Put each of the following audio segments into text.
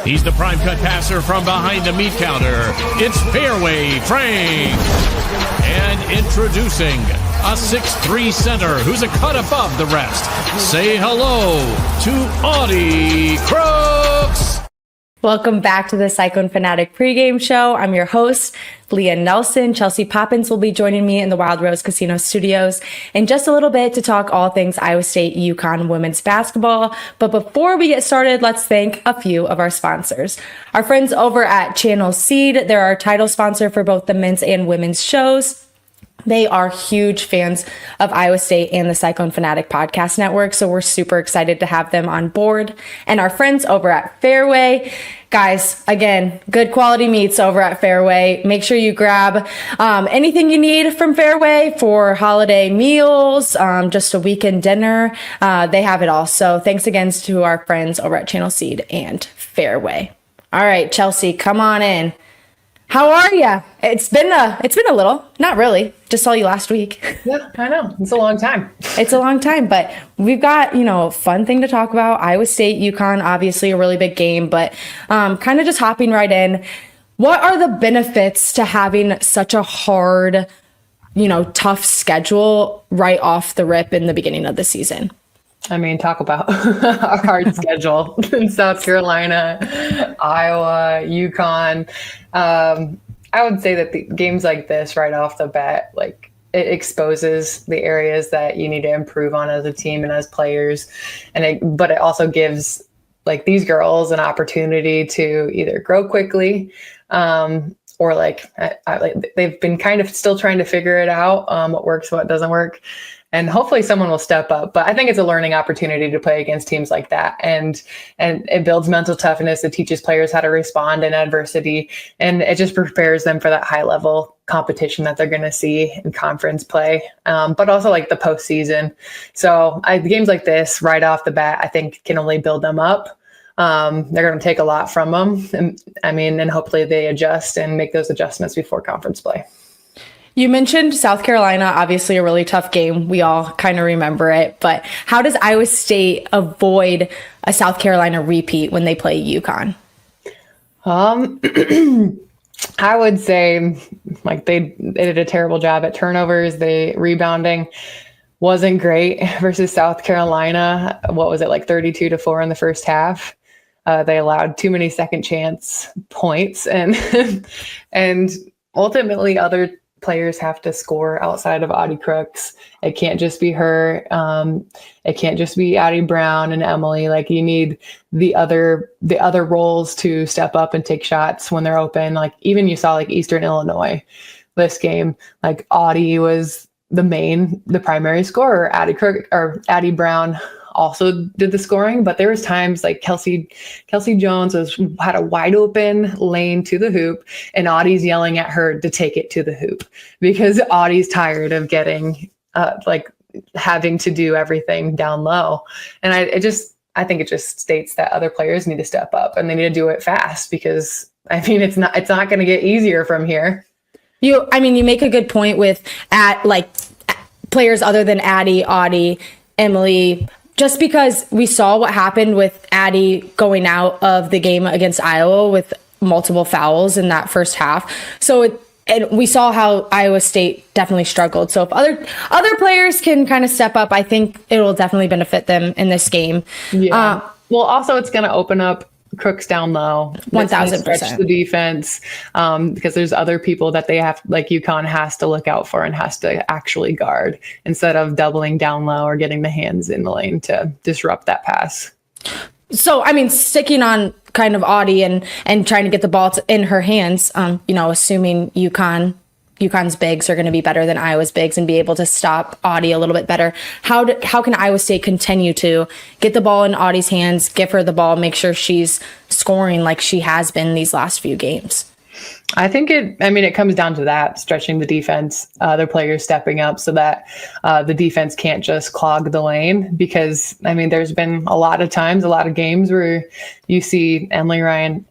He's the prime cut passer from behind the meat counter. It's Fairway Frank. And introducing a 6'3" center who's a cut above the rest. Say hello to Audie Crooks. Welcome back to the Cyclone Fanatic pregame show. I'm your host, Leah Nelson. Chelsea Poppens will be joining me in the Wild Rose Casino studios in just a little bit to talk all things Iowa State UConn women's basketball. But before we get started, let's thank a few of our sponsors. Our friends over at Channel Seed, they're our title sponsor for both the men's and women's shows. They are huge fans of Iowa State and the Cyclone Fanatic podcast network, so we're super excited to have them on board. And our friends over at Fairway, guys, again, good quality meats over at Fairway. Make sure you grab anything you need from Fairway for holiday meals, just a weekend dinner. They have it all. So thanks again to our friends over at Channel Seed and Fairway. All right, Chelsea, come on in. How are you? It's been a little, not really, just saw you last week. Yeah, I know. It's a long time. It's a long time, but we've got, a fun thing to talk about. Iowa State, UConn, obviously a really big game, but kind of just hopping right in. What are the benefits to having such a hard, tough schedule right off the rip in the beginning of the season? I mean, talk about a hard schedule in South Carolina, Iowa, UConn. I would say that the games like this right off the bat, like it exposes the areas that you need to improve on as a team and as players. But it also gives like these girls an opportunity to either grow quickly, or they've been kind of still trying to figure it out, what works, what doesn't work. And hopefully someone will step up. But I think it's a learning opportunity to play against teams like that. And it builds mental toughness. It teaches players how to respond in adversity. And it just prepares them for that high level competition that they're going to see in conference play, but also like the postseason. So games like this right off the bat, I think can only build them up. They're going to take a lot from them. And hopefully they adjust and make those adjustments before conference play. You mentioned South Carolina, obviously a really tough game. We all kind of remember it. But how does Iowa State avoid a South Carolina repeat when they play UConn? I would say they did a terrible job at turnovers. Rebounding wasn't great versus South Carolina. What was it, 32-4 in the first half? They allowed too many second chance points, and ultimately other players have to score outside of Audie Crooks. It can't just be her. It can't just be Addie Brown and Emily. Like you need the other roles to step up and take shots when they're open. Like even you saw Eastern Illinois this game, Audie was the primary scorer. Addie Brown also did the scoring, but there was times Kelsey Jones had a wide open lane to the hoop, and Audie's yelling at her to take it to the hoop because Audie's tired of getting having to do everything down low. And I think it just states that other players need to step up and they need to do it fast because it's not going to get easier from here. You make a good point with players other than Addie, Audie, Emily. Just because we saw what happened with Addie going out of the game against Iowa with multiple fouls in that first half. And we saw how Iowa State definitely struggled. So if other players can kind of step up, I think it will definitely benefit them in this game. Yeah. Well, also it's going to open up Crooks down low. 1,000%. Stretch the defense because there's other people that they have, UConn has to look out for and has to actually guard instead of doubling down low or getting the hands in the lane to disrupt that pass. So, sticking on kind of Audie and trying to get the ball in her hands, assuming UConn's bigs are going to be better than Iowa's bigs and be able to stop Audie a little bit better. How can Iowa State continue to get the ball in Audie's hands, give her the ball, make sure she's scoring like she has been these last few games? I think it comes down to that, stretching the defense, their players stepping up so that the defense can't just clog the lane because, there's been a lot of times, a lot of games where you see Emily Ryan,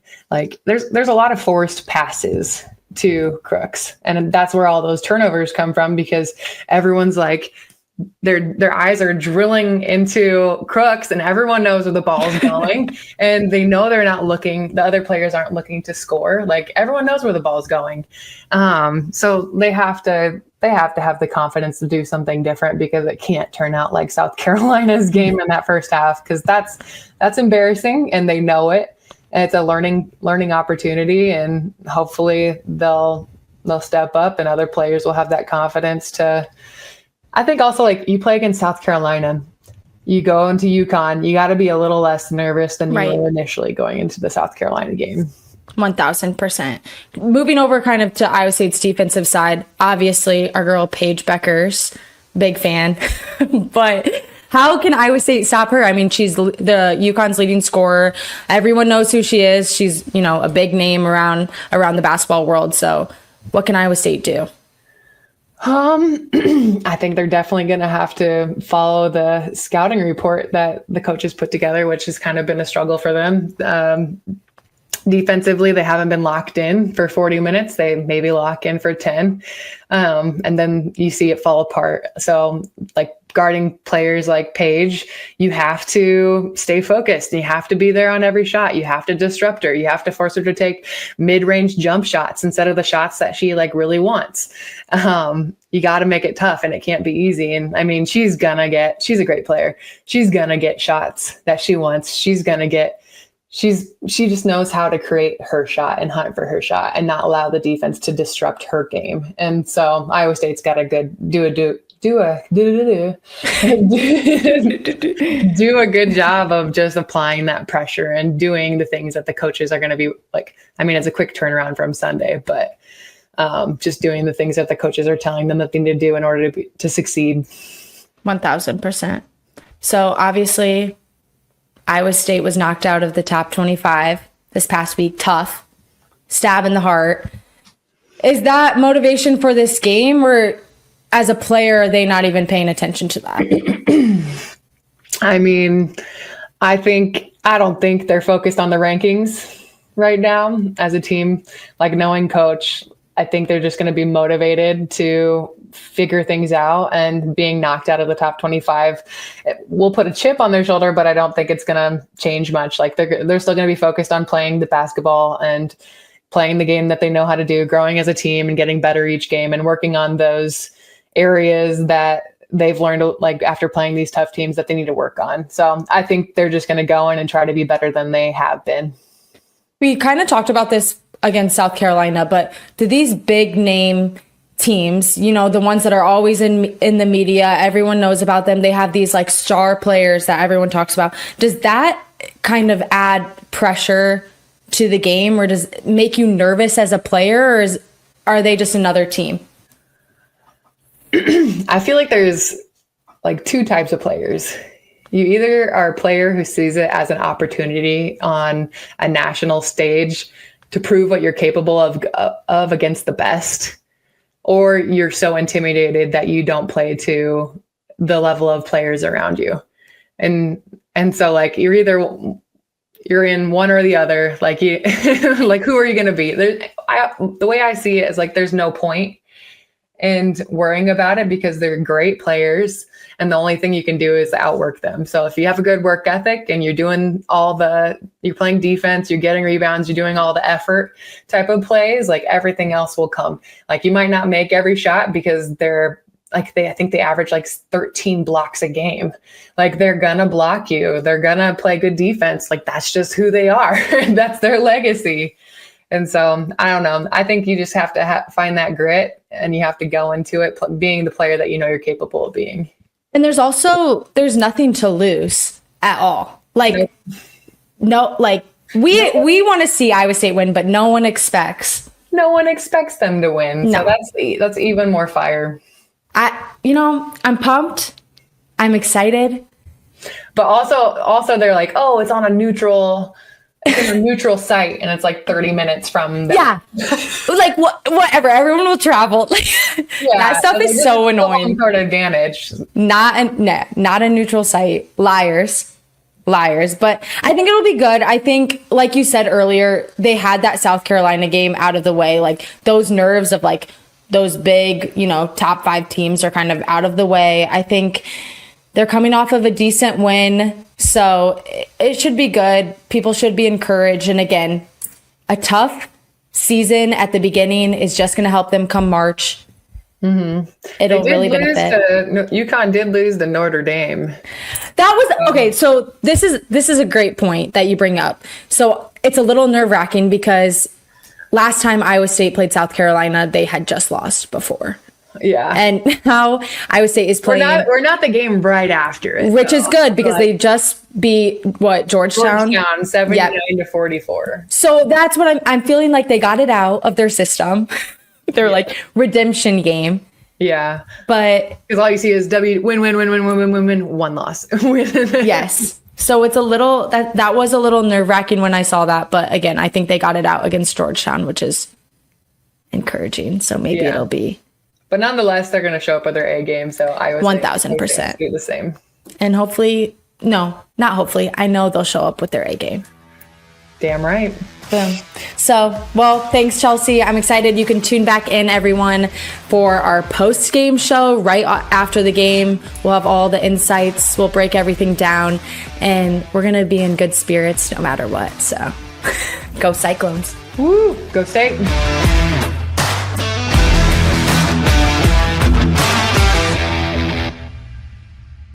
there's a lot of forced passes to Crooks. And that's where all those turnovers come from because everyone's their eyes are drilling into Crooks, and everyone knows where the ball is going, and they know they're not looking. The other players aren't looking to score. Like, everyone knows where the ball is going. So they have to have the confidence to do something different, because it can't turn out like South Carolina's game in that first half, because that's embarrassing, and they know it. And it's a learning opportunity, and hopefully they'll step up, and other players will have that confidence to. I think also, like, you play against South Carolina, you go into UConn, you got to be a little less nervous than you were initially going into the South Carolina game. 1000%. Moving over kind of to Iowa State's defensive side, obviously our girl Paige Beckers, big fan, but how can Iowa State stop her? I mean, she's the UConn's leading scorer. Everyone knows who she is. She's, a big name around the basketball world. So what can Iowa State do? I think they're definitely going to have to follow the scouting report that the coaches put together, which has kind of been a struggle for them. Defensively, they haven't been locked in for 40 minutes. They maybe lock in for 10. And then you see it fall apart. So, like, guarding players like Paige, you have to stay focused. You have to be there on every shot. You have to disrupt her. You have to force her to take mid-range jump shots instead of the shots that she really wants. You got to make it tough, and it can't be easy. And I mean, she's a great player. She's going to get shots that she wants. She just knows how to create her shot and hunt for her shot and not allow the defense to disrupt her game. And so Iowa State's got to do a good job of just applying that pressure and doing the things that the coaches are going to be like. I mean, it's a quick turnaround from Sunday, but just doing the things that the coaches are telling them that they need to do in order to succeed. 1000%. So obviously, Iowa State was knocked out of the top 25 this past week. Tough. Stab in the heart. Is that motivation for this game, or as a player, are they not even paying attention to that? I mean, I don't think they're focused on the rankings right now as a team. Like, knowing Coach, I think they're just going to be motivated to figure things out, and being knocked out of the top 25 will put a chip on their shoulder, but I don't think it's going to change much. Like, they're still going to be focused on playing the basketball and playing the game that they know how to do, growing as a team and getting better each game, and working on those areas that they've learned, like, after playing these tough teams, that they need to work on. So I think they're just going to go in and try to be better than they have been. We kind of talked about this against South Carolina, but do these big name teams, the ones that are always in the media, everyone knows about them, they have these like star players that everyone talks about, does that kind of add pressure to the game, or does it make you nervous as a player, or are they just another team? I feel like there's like two types of players. You either are a player who sees it as an opportunity on a national stage to prove what you're capable of against the best, or you're so intimidated that you don't play to the level of players around you. And so, like, you're in one or the other. Like, like, who are you going to be? The way I see it is, like, there's no point in worrying about it, because they're great players, and the only thing you can do is outwork them. So if you have a good work ethic and you're doing you're playing defense, you're getting rebounds, you're doing all the effort type of plays, like, everything else will come. Like, you might not make every shot because I think they average like 13 blocks a game. Like, they're gonna block you. They're gonna play good defense. Like, that's just who they are. That's their legacy. And so, I don't know. I think you just have to find that grit, and you have to go into it being the player that you know you're capable of being. And there's nothing to lose at all. Like, no, like, we want to see Iowa State win, but no one expects them to win. No. So that's even more fire. I'm pumped. I'm excited. But also they're like, oh, it's on a neutral site, and it's like 30 minutes from there. Yeah. Like, whatever. Everyone will travel. That stuff is so annoying. Sort of advantage. Not a neutral site. Liars. But I think it'll be good. I think, like you said earlier, they had that South Carolina game out of the way. Like, those nerves of, like, those big, top 5 teams are kind of out of the way. I think they're coming off of a decent win, so it should be good. People should be encouraged. And again, a tough season at the beginning is just going to help them come March. Mm-hmm. It'll really benefit. UConn did lose to Notre Dame. That was okay. So this is a great point that you bring up. So it's a little nerve-wracking because last time Iowa State played South Carolina, they had just lost before. Yeah. And now Iowa State is playing. We're not the game right after it, which is good because they just beat Georgetown 79-44. So that's what I'm feeling like they got it out of their system. Their like redemption game. Yeah. But because all you see is win, one loss. Yes. So it's a little that was a little nerve-wracking when I saw that, but again, I think they got it out against Georgetown, which is encouraging. So maybe it'll be. But nonetheless, they're going to show up with their A game. So I was 1,000% do the same. And hopefully, no, not hopefully. I know they'll show up with their A game. Damn right. Boom. So, well, thanks, Chelsea. I'm excited. You can tune back in, everyone, for our post-game show right after the game. We'll have all the insights. We'll break everything down, and we're going to be in good spirits no matter what. So, go Cyclones. Woo! Go State.